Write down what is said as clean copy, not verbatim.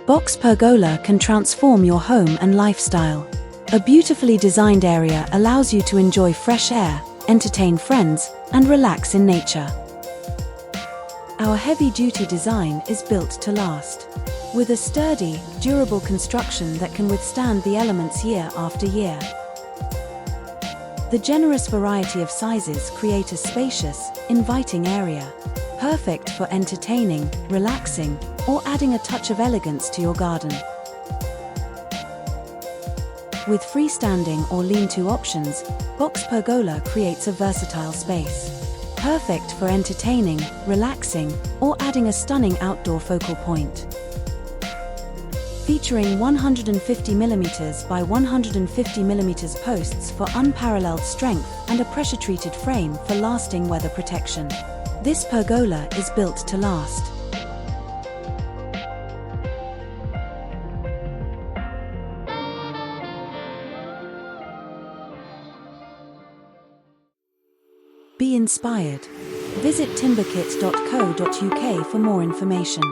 Box Pergola can transform your home and lifestyle. A beautifully designed area allows you to enjoy fresh air, entertain friends, and relax in nature. Our heavy-duty design is built to last, with a sturdy, durable construction that can withstand the elements year after year. The generous variety of sizes create a spacious, inviting area, perfect for entertaining, relaxing, or adding a touch of elegance to your garden. With freestanding or lean-to options, Box Pergola creates a versatile space, perfect for entertaining, relaxing, or adding a stunning outdoor focal point. Featuring 150mm by 150mm posts for unparalleled strength and a pressure-treated frame for lasting weather protection. This pergola is built to last. Be inspired. Visit timbakit.co.uk for more information.